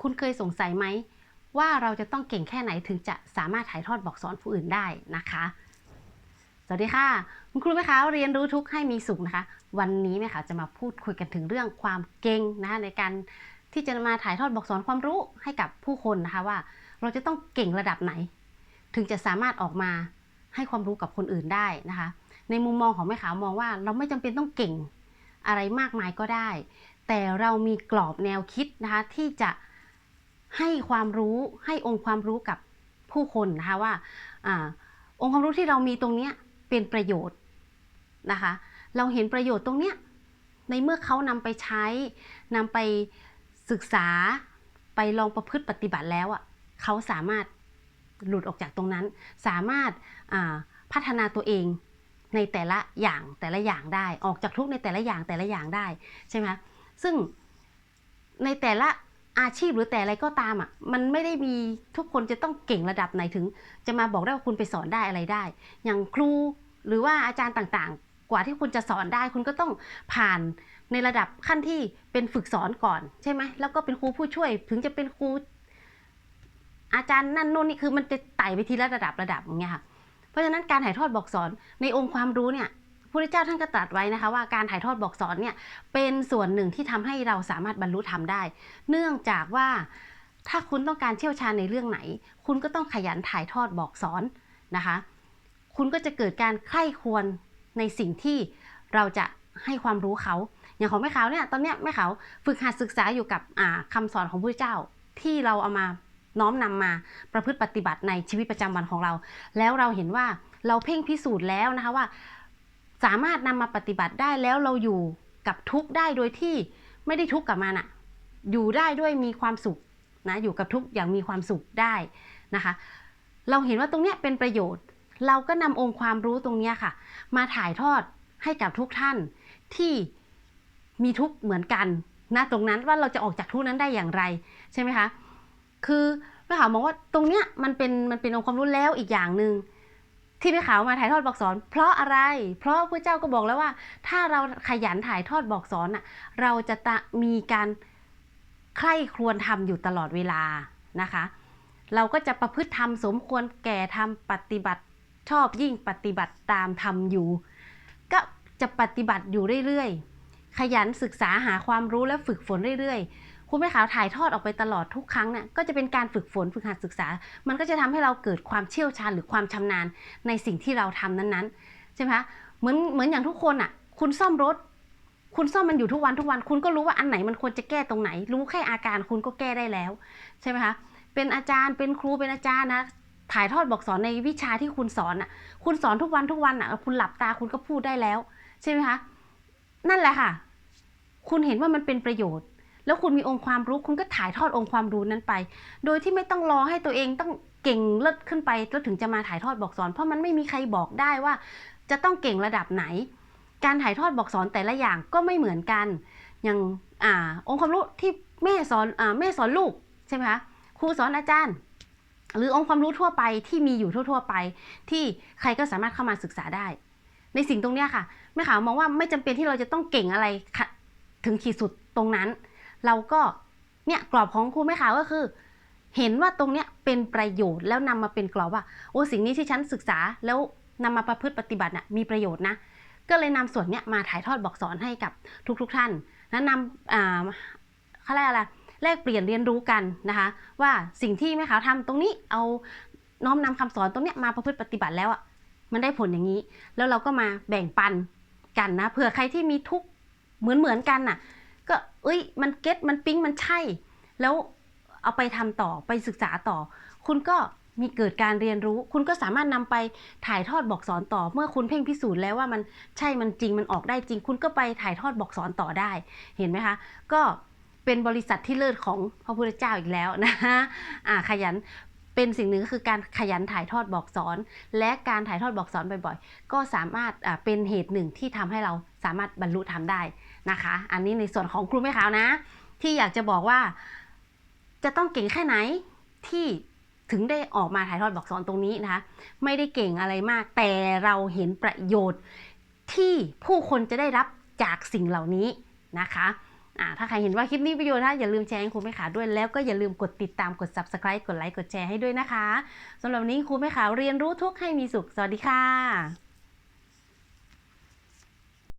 คุณเคยสงสัยไหมว่าเราจะต้องเก่งแค่ไหนถึงจะสามารถถ่ายทอดบอกสอนผู้อื่นได้นะคะสวัสดีค่ะคุณครูแม่ขาวเรียนรู้ทุกให้มีสุขนะคะวันนี้แม่ขาวจะมาพูดคุยกันถึงเรื่องความเก่งนะคะในการที่จะมาถ่ายทอดบอกสอนความรู้ให้กับผู้คนนะคะว่าเราจะต้องเก่งระดับไหนถึงจะสามารถออกมาให้ความรู้กับคนอื่นได้นะคะในมุมมองของแม่ขาวมองว่าเราไม่จำเป็นต้องเก่งอะไรมากมายก็ได้แต่เรามีกรอบแนวคิดนะคะที่จะให้ความรู้ให้องค์ความรู้กับผู้คนนะคะว่าองค์ความรู้ที่เรามีตรงนี้เป็นประโยชน์นะคะเราเห็นประโยชน์ตรงนี้ในเมื่อเขานำไปใช้นำไปศึกษาไปลองประพฤติปฏิบัติแล้วเขาสามารถหลุดออกจากตรงนั้นสามารถพัฒนาตัวเองในแต่ละอย่างได้ออกจากทุกข์ในแต่ละอย่างได้ใช่ไหมซึ่งในแต่ละอาชีพหรือแต่อะไรก็ตามมันไม่ได้มีทุกคนจะต้องเก่งระดับไหนถึงจะมาบอกได้ว่าคุณไปสอนได้อะไรได้อย่างครูหรือว่าอาจารย์ต่างๆกว่าที่คุณจะสอนได้คุณก็ต้องผ่านในระดับขั้นที่เป็นฝึกสอนก่อนใช่ไหมแล้วก็เป็นครูผู้ช่วยถึงจะเป็นครูอาจารย์นั่นโน่นนี่คือมันจะไต่ไปทีละระดับอย่างเงี้ยค่ะเพราะฉะนั้นการถ่ายทอดบอกสอนในองค์ความรู้เนี่ยพระพุทธเจ้าท่านก็ตรัสไว้นะคะว่าการถ่ายทอดบอกสอนเนี่ยเป็นส่วนหนึ่งที่ทำให้เราสามารถบรรลุธรรมได้เนื่องจากว่าถ้าคุณต้องการเชี่ยวชาญในเรื่องไหนคุณก็ต้องขยันถ่ายทอดบอกสอนนะคะคุณก็จะเกิดการใคร่ครวญในสิ่งที่เราจะให้ความรู้เขาอย่างของแม่ขาวเนี่ยตอนเนี้ยแม่ขาวฝึกหัดศึกษาอยู่กับคำสอนของพระพุทธเจ้าที่เราเอามาน้อมนำมาประพฤติปฏิบัติในชีวิตประจำวันของเราแล้วเราเห็นว่าเราเพ่งพิสูจน์แล้วนะคะว่าสามารถนำมาปฏิบัติได้แล้วเราอยู่กับทุกข์ได้โดยที่ไม่ได้ทุกข์กับมันอยู่ได้ด้วยมีความสุขนะอยู่กับทุกข์อย่างมีความสุขได้นะคะเราเห็นว่าตรงนี้เป็นประโยชน์เราก็นำองค์ความรู้ตรงนี้ค่ะมาถ่ายทอดให้กับทุกท่านที่มีทุกข์เหมือนกันนะตรงนั้นว่าเราจะออกจากทุกข์นั้นได้อย่างไรใช่ไหมคะคือแม่ขาวมองว่าตรงเนี้ยมันเป็นองค์ความรู้แล้วอีกอย่างหนึ่งที่แม่ขาวมาถ่ายทอดบอกสอนเพราะอะไรเพราะพระเจ้าก็บอกแล้วว่าถ้าเราขยันถ่ายทอดบอกสอนเราจะมีการใคร่ครวญธรรมอยู่ตลอดเวลานะคะเราก็จะประพฤติธรรมสมควรแก่ธรรมปฏิบัติชอบยิ่งปฏิบัติตามธรรมอยู่ก็จะปฏิบัติอยู่เรื่อยๆขยันศึกษาหาความรู้และฝึกฝนเรื่อยๆคุณแม่ขาวถ่ายทอดออกไปตลอดทุกครั้งเนี่ยก็จะเป็นการฝึกฝนฝึกหัดศึกษามันก็จะทำให้เราเกิดความเชี่ยวชาญหรือความชำนาญในสิ่งที่เราทำนั้นๆใช่ไหมคะเหมือนอย่างทุกคนคุณซ่อมรถคุณซ่อมมันอยู่ทุกวันคุณก็รู้ว่าอันไหนมันควรจะแก้ตรงไหนรู้แค่อาการคุณก็แก้ได้แล้วใช่ไหมคะเป็นอาจารย์เป็นครูเป็นอาจารย์นะถ่ายทอดบอกสอนในวิชาที่คุณสอนคุณสอนทุกวันคุณหลับตาคุณก็พูดได้แล้วใช่ไหมคะนั่นแหละค่ะคุณเห็นว่ามันเป็นประโยชน์แล้วคุณมีองค์ความรู้คุณก็ถ่ายทอดองค์ความรู้นั้นไปโดยที่ไม่ต้องรอให้ตัวเองต้องเก่งเลิศขึ้นไปแล้วถึงจะมาถ่ายทอดบอกสอนเพราะมันไม่มีใครบอกได้ว่าจะต้องเก่งระดับไหนการถ่ายทอดบอกสอนแต่ละอย่างก็ไม่เหมือนกันอย่างองค์ความรู้ที่แม่สอนลูกใช่ไหมคะครูสอนอาจารย์หรือองค์ความรู้ทั่วไปที่มีอยู่ทั่วไปที่ใครก็สามารถเข้ามาศึกษาได้ในสิ่งตรงนี้ค่ะแม่ขาวมองว่าไม่จำเป็นที่เราจะต้องเก่งอะไรถึงขีดสุดตรงนั้นเราก็เนี่ยกรอบของครูแม่ขาวก็คือเห็นว่าตรงเนี้ยเป็นประโยชน์แล้วนำมาเป็นกรอบว่าโอ้สิ่งนี้ที่ฉันศึกษาแล้วนำมาประพฤติปฏิบัติมีประโยชน์นะก็เลยนำส่วนเนี้ยมาถ่ายทอดบอกสอนให้กับทุกท่านและนำเขาเรียกอะไรแลกเปลี่ยนเรียนรู้กันนะคะว่าสิ่งที่แม่ขาวทำตรงนี้เอาน้อมนำคำสอนตรงเนี้ยมาประพฤติปฏิบัติแล้วมันได้ผลอย่างนี้แล้วเราก็มาแบ่งปันกันนะเผื่อใครที่มีทุกข์เหมือนกันก็มันเก็ตมันปิ๊งมันใช่แล้วเอาไปทำต่อไปศึกษาต่อคุณก็มีเกิดการเรียนรู้คุณก็สามารถนำไปถ่ายทอดบอกสอนต่อเมื่อคุณเพ่งพิสูจน์แล้วว่ามันใช่มันจริงมันออกได้จริงคุณก็ไปถ่ายทอดบอกสอนต่อได้เห็นไหมคะก็เป็นบริษัทที่เลิศของพระพุทธเจ้าอีกแล้วนะขยันเป็นสิ่งหนึ่งก็คือการขยันถ่ายทอดบอกสอนและการถ่ายทอดบอกสอนบ่อยๆก็สามารถเป็นเหตุหนึ่งที่ทำให้เราสามารถบรรลุธรรมได้นะคะอันนี้ในส่วนของครูแม่ขาวนะที่อยากจะบอกว่าจะต้องเก่งแค่ไหนที่ถึงได้ออกมาถ่ายทอดบอกสอนตรงนี้นะคะไม่ได้เก่งอะไรมากแต่เราเห็นประโยชน์ที่ผู้คนจะได้รับจากสิ่งเหล่านี้นะคะ ถ้าใครเห็นว่าคลิปนี้ประโยชน์นะอย่าลืมแชร์ให้ครูแม่ขาวด้วยแล้วก็อย่าลืมกดติดตามกด Subscribe กดไลค์กดแชร์ให้ด้วยนะคะสำหรับวันนี้ครูแม่ขาวเรียนรู้ทุกข์ให้มีสุขสวัสดีค่ะ